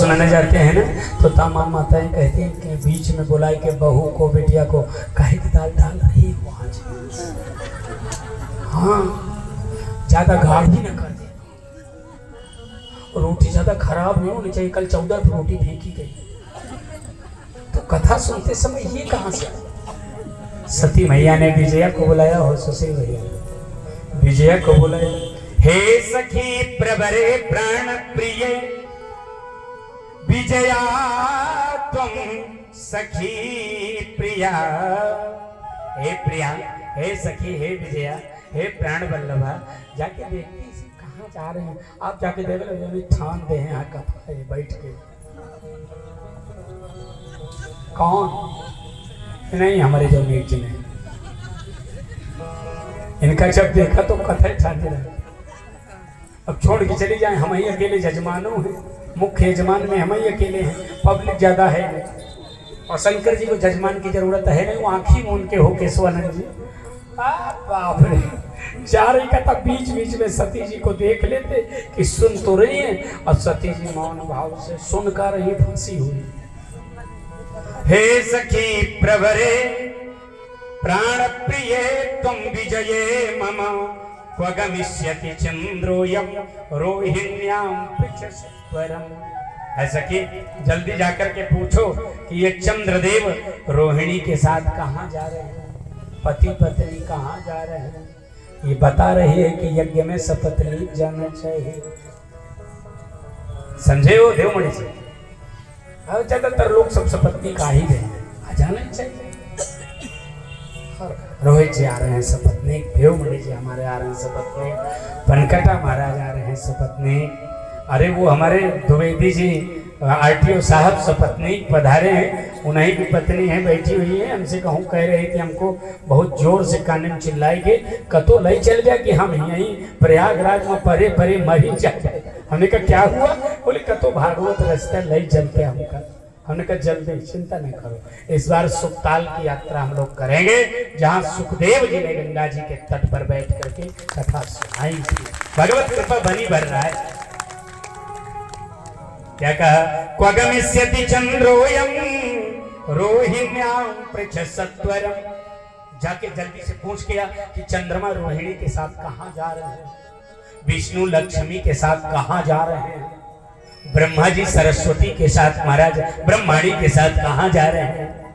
सुनाने जाते हैं ना तो तमाम माताएं कहती हैं कि बीच में बुलाए के बहू को बिटिया को काहे की दाल डाल रही हो आज। हाँ, ज्यादा गाढ़ी न कर दे, रोटी ज्यादा खराब नहीं होनी चाहिए। कल 14 रोटी फेंकी गई तो कथा सुनते समय ये कहाँ से? सती मैया ने विजया को बुलाया और सुशील भैया विजया को बुलाया। हे सखी प्रवरे प्राण प्रिय विजया तुम सखी प्रिया। हे प्रिया, हे सखी, हे विजया, हे प्राण वल्लभा, जाके देखती इसे कहाँ जा रहे हैं। आप जाके देख लो, ठान दे हैं यहाँ कथा है बैठ के। कौन? नहीं, हमारे जो नीच ने इनका जब देखा तो कथा ठाने रहे। अब छोड़ के चली जाए, हम ही अकेले जजमानों हैं, मुख्य यजमान में हम ही अकेले हैं, पब्लिक ज्यादा है। और शंकर जी को जजमान की जरूरत है नहीं, वो आंखी में उनके हो केशवानंद जी। बाप रे, जा रही कथा बीच बीच में सती जी को देख लेते कि सुन तो रही हैं, और सती जी मौन भाव से सुनकर रही फंसी हुई। हे सखी प्रवरे प्राण प्रिय तुम विजये मम क्वगमिष्यति चंद्रोयम रोहिण्यां पृच्छस्वरम। है सखी, जल्दी जाकर के पूछो कि ये चंद्रदेव रोहिणी के साथ कहाँ जा रहे हैं, पति पत्नी कहाँ जा रहे हैं। ये बता रही है कि यज्ञ में सपत्नी जाना चाहिए। समझे हो देवमणि से? अब ज्यादातर लोग सब सपत्नी का ही दें, जाना चाहिए। रोहित जी आ रहे हैं सपत्नी, देवमणि जी हमारे आ रहे हैं सपत्नी, बनकटा महाराज आ रहे हैं सपत्नी, अरे वो हमारे द्विवेदी जी आरटीओ साहब सपत्नी पधारे हैं, उन्हीं की पत्नी है बैठी हुई है। हमसे कहूँ कह रही थी हमको बहुत जोर से कान में चिल्लाएंगे कतो लई चल गया कि हम यहीं प्रयागराज में परे परे मरी जाए। हमने कहा क्या हुआ? बोले कतो भागवत रास्ते लई चलते हमका। हमने कहा जल्दी, चिंता नहीं करो, इस बार सुखताल की यात्रा हम लोग करेंगे, जहाँ सुखदेव जी ने गंगा जी के तट पर बैठ करके कथा सुनाई थी। भगवत कृपा बनी भर रहा है। क्या कहा? क्वगमिष्यति चंद्रोयम रोहिण्यां पृच्छस्वरम। जाके जल्दी से पूछ गया कि चंद्रमा रोहिणी के साथ कहाँ जा रहे हैं, विष्णु लक्ष्मी के साथ कहाँ जा रहे हैं, ब्रह्मा जी सरस्वती के साथ महाराज ब्रह्माणी के साथ कहाँ जा रहे हैं,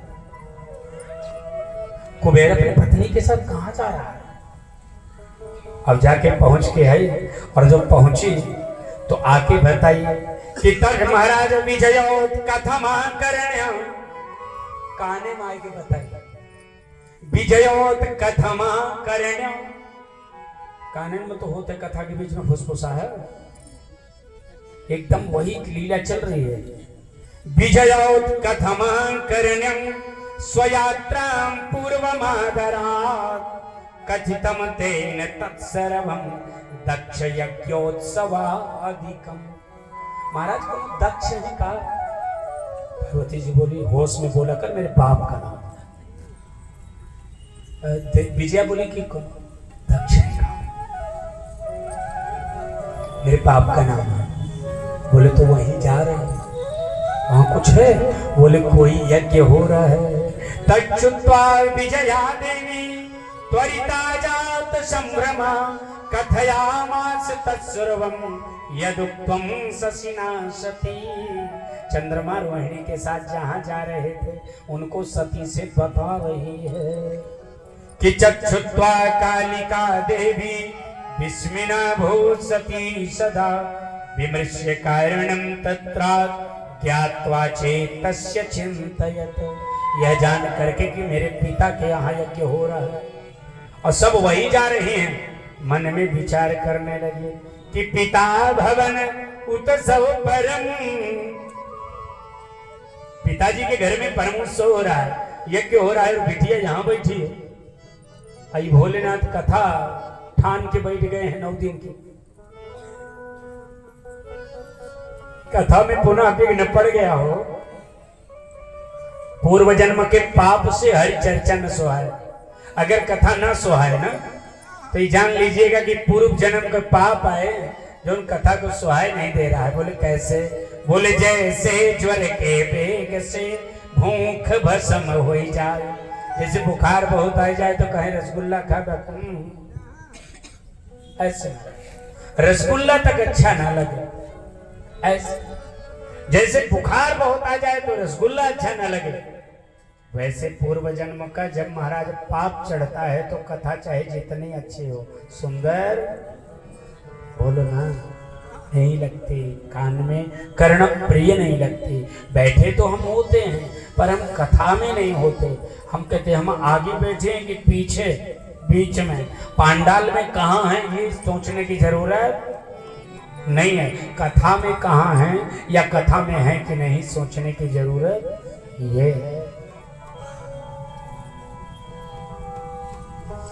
कुबेर अपनी पत्नी के साथ कहाँ जा रहा है। अब जाके पहुंच के आई, और जब पहुंची तो आके बताइए कि तर्क महाराज विजयोत कथमा करण्य। काने में आके बताइए विजयोत कथमा करण्य। काने में तो होते कथा के बीच में फुसफुसा है, एकदम वही लीला चल रही है। विजयोत कथमा करण्यम स्वयात्रां पूर्वमादरात् कथितम तेन तत्सर्वं दक्ष यज्ञोत्सवादिकम। महाराज को दक्ष ने कहा, पार्वती जी बोली होश में बोला कर मेरे बाप का नाम। विजया बोली कि दक्ष ने कहा मेरे बाप का नाम है। बोले तो वहीं जा रहे हैं, वहां कुछ है? बोले कोई यज्ञ हो रहा है। तच्छुत्वा विजया देवी त्वरिता जात संभ्रमा कथयामास तत्सर्वं यदुक्तं शशिना सती। चंद्रमा रोहिणी के साथ जहाँ जा रहे थे उनको सती से बता रही है कि चक्षुत्वा कालिका देवी विस्मिना भूत सती सदा विमृश्य कारणं तत्रा ज्ञात्वा चेतस्य चिंतयत। यह जान करके कि मेरे पिता के यहाँ यज्ञ हो रहा है और सब वही जा रहे हैं, मन में विचार करने लगे कि पिता भवन उत्सव परम। पिताजी के घर में परम उत्सव हो रहा है, यज्ञ हो रहा है, और बिटिया यहाँ बैठी है। आई भोलेनाथ कथा ठान के बैठ गए हैं 9 दिन की। कथा में पुनः विघ्न पड़ गया हो, पूर्व जन्म के पाप से हरि चर्चा न सुहाए। अगर कथा न सुहाए ना तो ये जान लीजिएगा कि पूर्व जन्म का पाप आए जो उन कथा को सुहाय नहीं दे रहा है। बोले कैसे? बोले जैसे ज्वर के वेग से भूख भस्म हो जाए, जैसे बुखार बहुत आ जाए तो कहे रसगुल्ला खा ऐसे रसगुल्ला तक अच्छा ना लगे, ऐसे जैसे बुखार बहुत आ जाए तो रसगुल्ला अच्छा ना लगे, वैसे पूर्व जन्म का जब महाराज पाप चढ़ता है तो कथा चाहे जितनी अच्छी हो, सुंदर बोलो ना नहीं लगती, कान में कर्ण प्रिय नहीं लगती। बैठे तो हम होते हैं पर हम कथा में नहीं होते। हम कहते हम आगे बैठे हैं कि पीछे, बीच में, पांडाल में कहाँ है ये सोचने की जरूरत नहीं है। कथा में कहाँ है या कथा में है कि नहीं सोचने की जरूरत ये है।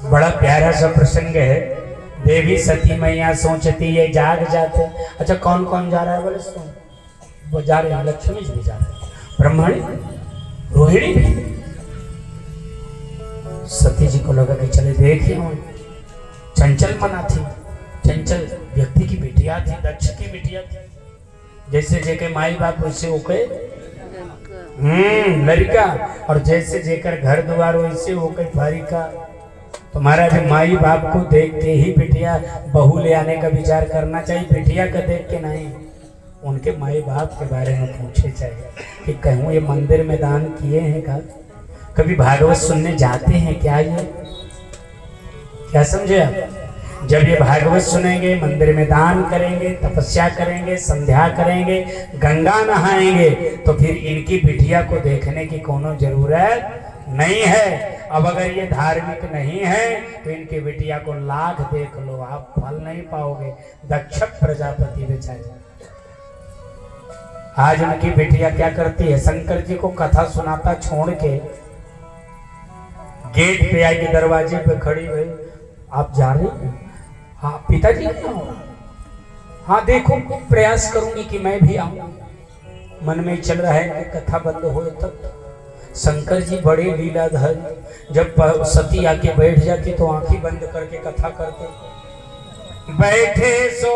बड़ा प्यारा सा प्रसंग है। देवी सती मैया सोचती ये जाग जाते। अच्छा कौन कौन जा रहा है? बोले सुन, वो जा रहे हैं, लक्ष्मी जी भी जा रहे हैं, ब्रह्मणी, रोहिणी भी। सती जी को लगा कि चले देखिए, चंचल मना थी, चंचल व्यक्ति की बिटिया थी, दक्ष की बिटिया थी, जैसे जेके माई बाप वैसे ओके लड़का, और जैसे जेकर घर द्वार वैसे ओके फारिका। तुम्हारा भी माई बाप को देख के ही बिटिया बहू ले आने का विचार करना चाहिए, बिटिया का देख के नहीं। उनके माई बाप के बारे में पूछे चाहिए कि कहूँ ये मंदिर में दान किए हैं का, कभी भागवत सुनने जाते हैं क्या? ये क्या समझे आप? जब ये भागवत सुनेंगे, मंदिर में दान करेंगे, तपस्या करेंगे, संध्या करेंगे, गंगा नहाएंगे, तो फिर इनकी बिटिया को देखने की कोनो जरूरत नहीं है। अब अगर ये धार्मिक नहीं है तो इनकी बिटिया को लाख देख लो, आप फल नहीं पाओगे। दक्ष प्रजापति बेचारे, आज उनकी बिटिया क्या करती है? शंकर जी को कथा सुनाता छोड़ के गेट पे आई के दरवाजे पे खड़ी हुई, आप जा रहे हैं? हाँ पिताजी, हाँ देखो प्रयास करूंगी कि मैं भी आऊं। मन में चल रहा है कि कथा बंद हो तब। शंकर जी बड़े लीलाधर, जब सती आके बैठ जाती तो आंखें बंद करके कथा करते। बैठे सो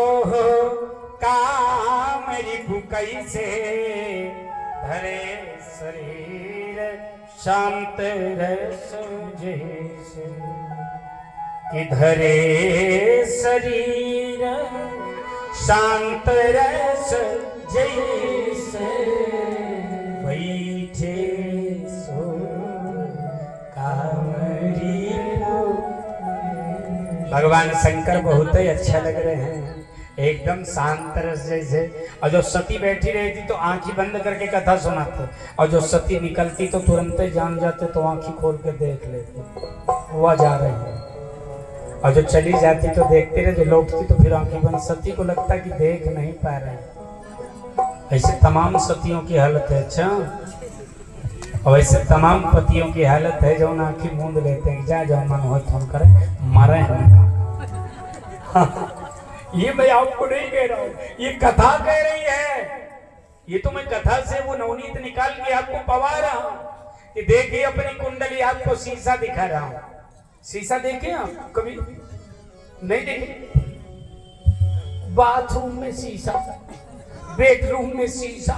काम कैसे धरे शरीर शांत रस जैसे, कि धरे शरीर शांत रस जैसे, बैठे सो कामरी। भगवान शंकर बहुत ही अच्छा लग रहे हैं, एकदम शांत रस जैसे। और जो सती बैठी रहती तो आंखें बंद करके कथा सुनाते, और जो सती निकलती तो तुरंत ही जान जाते, तो आंखें खोल के देख लेते वह जा रही है। और जो चली जाती तो देखते रहे, जो लौटती तो फिर आंखें बंद। सती को लगता कि देख नहीं पा रहे। ऐसे तमाम सतियों की हालत है। अच्छा, और ऐसे तमाम पतियों की हालत है जो आंखें मूंद लेते हैं, जा जाओ मन हो फोन करे, मारे हैं। ये मैं आपको नहीं कह रहा हूँ, ये कथा कह रही है। ये तो मैं कथा से वो नवनीत निकाल के आपको पवा रहा हूँ कि देखिए अपनी कुंडली, आपको शीशा दिखा रहा हूँ। शीशा देखे आप कभी? नहीं देखे? बाथरूम में शीशा, बेडरूम में शीशा,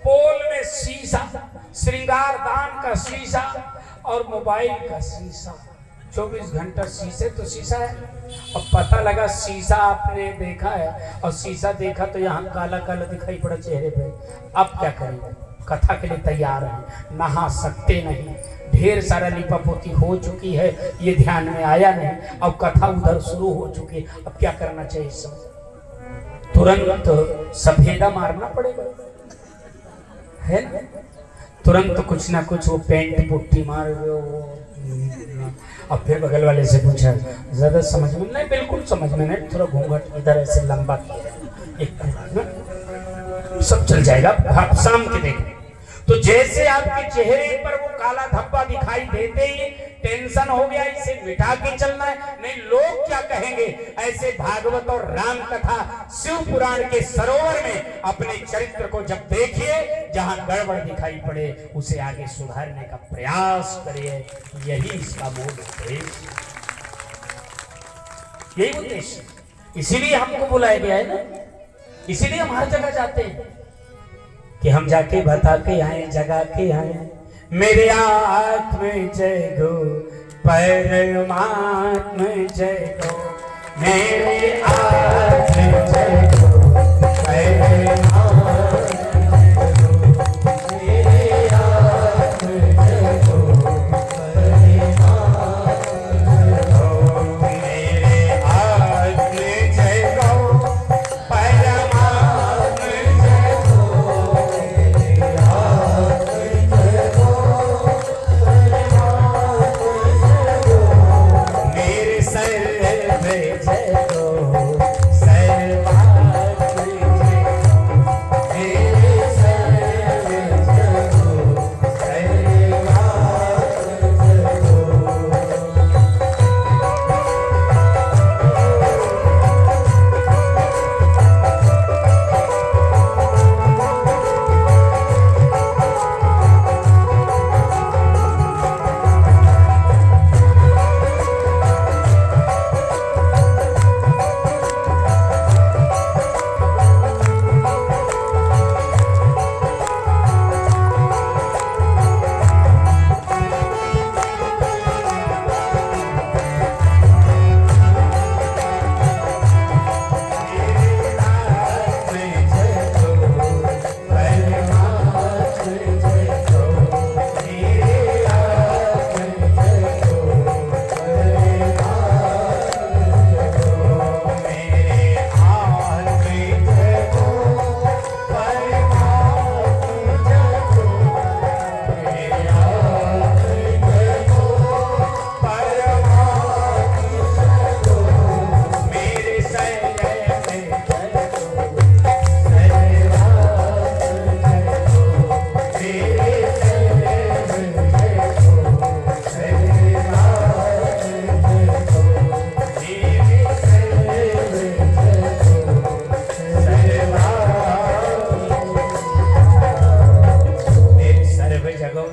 पोल में शीशा, श्रृंगार दान का शीशा और मोबाइल का शीशा। 24 घंटा शीशे तो शीशा है। अब पता लगा शीशा आपने देखा है और शीशा देखा तो यहाँ काला काला दिखाई पड़ा चेहरे पे। अब क्या करेंगे? कथा के लिए तैयार हैं, नहा सकते नहीं, ढेर सारा लिपापोती हो चुकी है, ये ध्यान में आया नहीं, अब कथा उधर शुरू हो चुकी है। अब क्या करना चाहिए? सब तुरंत सफेदा मारना पड़ेगा, है ना? तुरंत कुछ ना कुछ वो पेंट पुट्टी मार दो। अब फिर बगल वाले से पूछा, ज्यादा समझ में नहीं? बिल्कुल समझ में नहीं, थोड़ा घूंघट इधर ऐसे लंबा किया, सब चल जाएगा। आप शाम के देखें तो जैसे आपके चेहरे पर वो काला धब्बा दिखाई देते ही टेंशन हो गया, इसे मिटा के चलना है, नहीं लोग क्या कहेंगे। ऐसे भागवत और राम कथा शिव पुराण के सरोवर में अपने चरित्र को जब देखिए, जहां गड़बड़ दिखाई पड़े उसे आगे सुधारने का प्रयास करिए। यही इसका मूल उद्देश्य, यही उद्देश्य। इसीलिए हमको बुलाया गया है ना, इसीलिए हम हर जगह जाते हैं कि हम जाके बता के आए, जगा के आए। मेरे आत्म जगो परमात्म जगो, मेरे आत्म जगो परमात्म जगो, मेरे आत्म जगो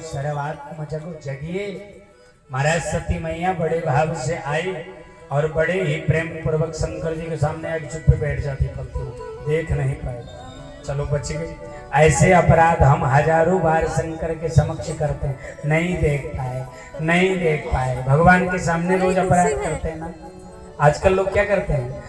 सर्वात्म जगो जगिए। महाराज सती मैया बड़े भाव से आई और बड़े ही प्रेम पूर्वक शंकर जी के सामने आके चुप पे बैठ जाती, परंतु देख नहीं पाए, चलो बच गई। ऐसे अपराध हम हजारों बार शंकर के समक्ष करते हैं, नहीं देख पाए, नहीं देख पाए। भगवान के सामने रोज अपराध करते हैं ना। आजकल लोग क्या करते हैं,